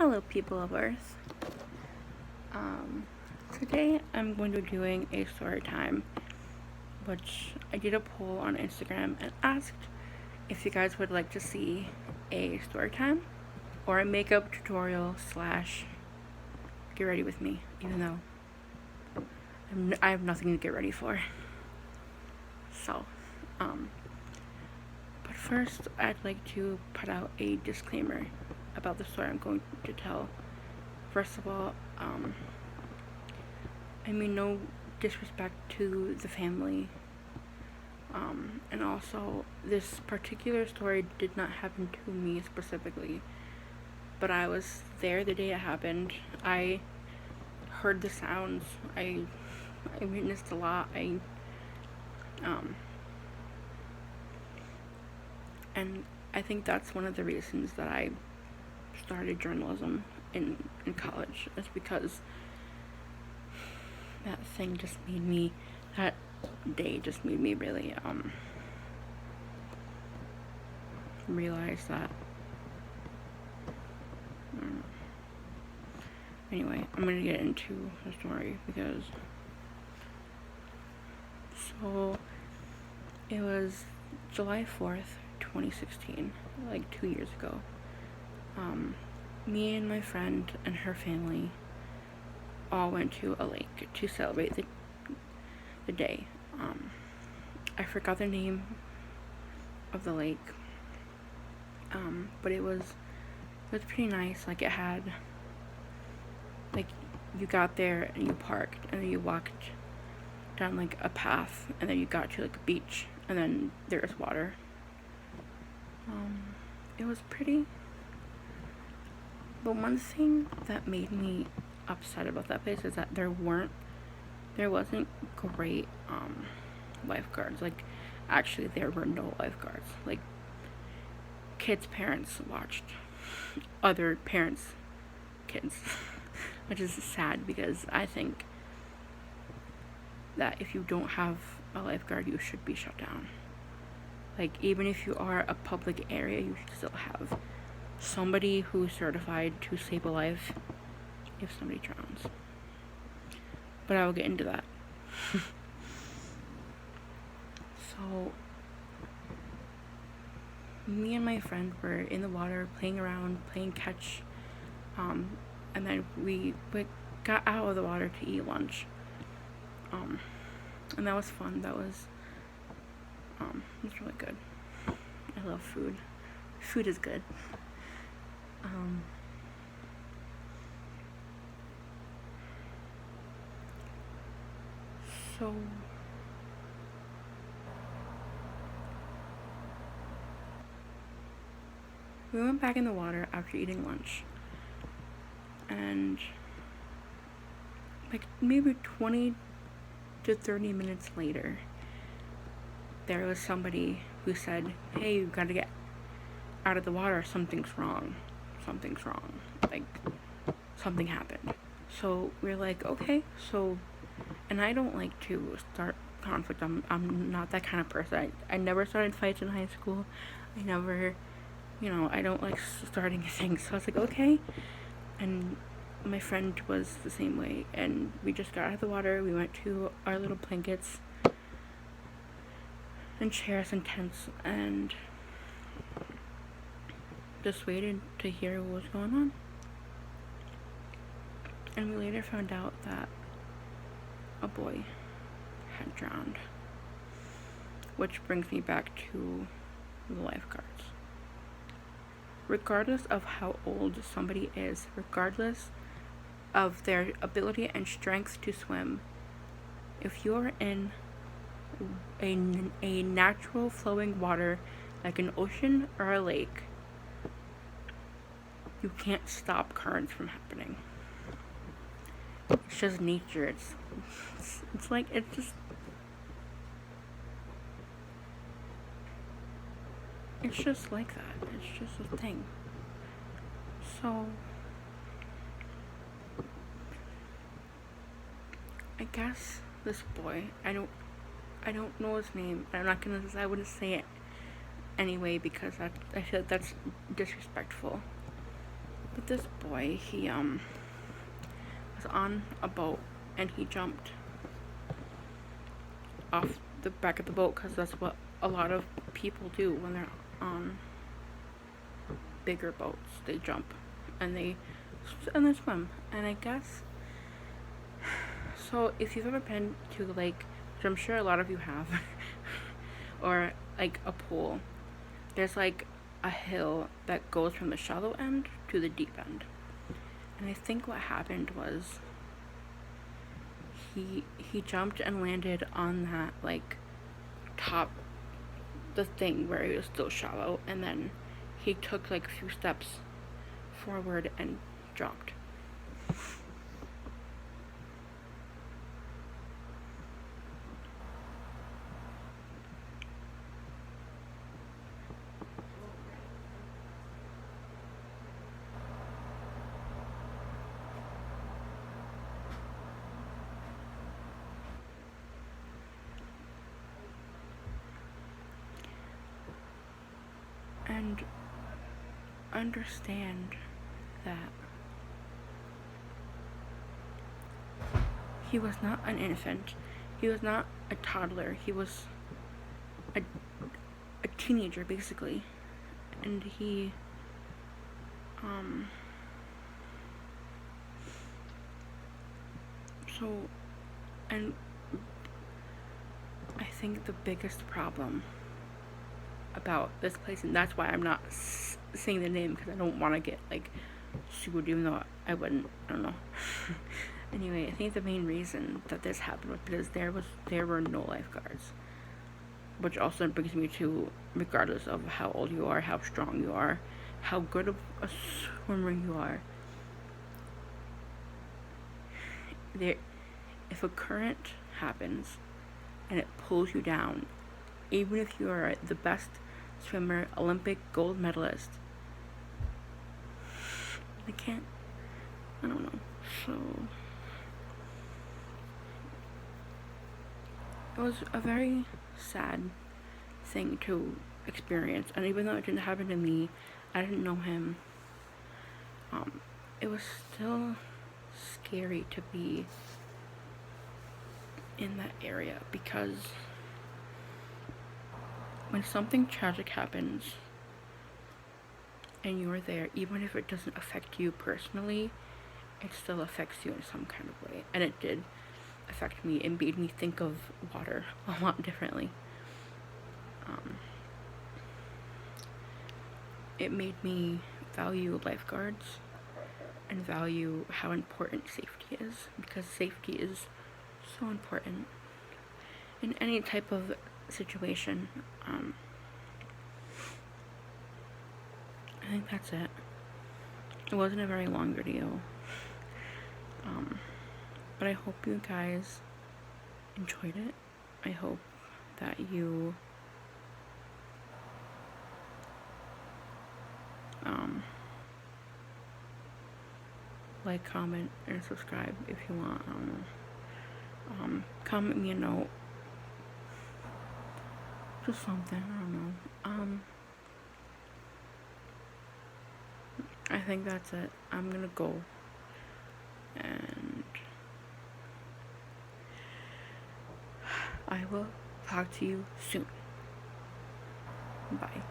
Hello, people of Earth. Today I'm going to be doing a story time, which I did a poll on Instagram and asked if you guys would like to see a story time or a makeup tutorial slash get ready with me, even though I have nothing to get ready for. So, but first I'd like to put out a disclaimer about the story I'm going to tell. First of all, I mean no disrespect to the family, and also this particular story did not happen to me specifically, but I was there the day it happened. I heard the sounds. I witnessed a lot. And I think that's one of the reasons that I started journalism in college, is because that day just made me really realize that. Anyway, I'm gonna get into the story because it was July 4th, 2016, like 2 years ago. Me and my friend and her family all went to a lake to celebrate the day. I forgot the name of the lake, but it was pretty nice. Like, it had, like, you got there and you parked and then you walked down like a path and then you got to like a beach and then there's water. It was pretty, but one thing that made me upset about that place is that there wasn't great lifeguards. Like, actually there were no lifeguards. Like, kids' parents watched other parents' kids, which is sad because I think that if you don't have a lifeguard, you should be shut down. Like, even if you are a public area, you should still have somebody who's certified to save a life if somebody drowns. But I will get into that. So, me and my friend were in the water playing around, playing catch, and then we got out of the water to eat lunch. And that was fun. That was really good. I love food. Food is good. So we went back in the water after eating lunch, and like maybe 20 to 30 minutes later, there was somebody who said, "Hey, you gotta get out of the water, something's wrong. Like, something happened." So we're like, okay. So, and I don't like to start conflict. I'm not that kind of person. I never started fights in high school. I never, I don't like starting things. So I was like, okay. And my friend was the same way, and we just got out of the water. We went to our little blankets and chairs and tents and just waited to hear what was going on. And we later found out that a boy had drowned, which brings me back to the lifeguards. Regardless of how old somebody is, regardless of their ability and strength to swim, if you're in a natural flowing water like an ocean or a lake, you can't stop currents from happening. It's just nature. It's just like that. It's just a thing. So I guess this boy, I don't know his name. I wouldn't say it anyway because I feel like that's disrespectful. But this boy, he was on a boat and he jumped off the back of the boat because that's what a lot of people do when they're on bigger boats. They jump and they swim. And I guess so. If you've ever been to the lake, which I'm sure a lot of you have, or like a pool, there's like a hill that goes from the shallow end to the deep end. And I think what happened was he jumped and landed on that like top, the thing where it was still shallow, and then he took like a few steps forward and dropped. And understand that he was not an infant, he was not a toddler, he was a teenager basically. And he so and I think the biggest problem about this place, and that's why I'm not saying the name, because I don't want to get like sued, even though I wouldn't. I don't know. Anyway, I think the main reason that this happened was because there were no lifeguards, which also brings me to, regardless of how old you are, how strong you are, how good of a swimmer you are, if a current happens and it pulls you down, even if you are the best swimmer, Olympic gold medalist, I don't know. So it was a very sad thing to experience, and even though it didn't happen to me, I didn't know him, it was still scary to be in that area, because when something tragic happens and you're there, even if it doesn't affect you personally, it still affects you in some kind of way. And it did affect me and made me think of water a lot differently. It made me value lifeguards and value how important safety is, because safety is so important in any type of situation. I think that's it. It wasn't a very long video, but I hope you guys enjoyed it. I hope that you like, comment, and subscribe if you want. I don't know. Comment me a note, just something. I don't know. I think that's it. I'm gonna go, and I will talk to you soon. Bye.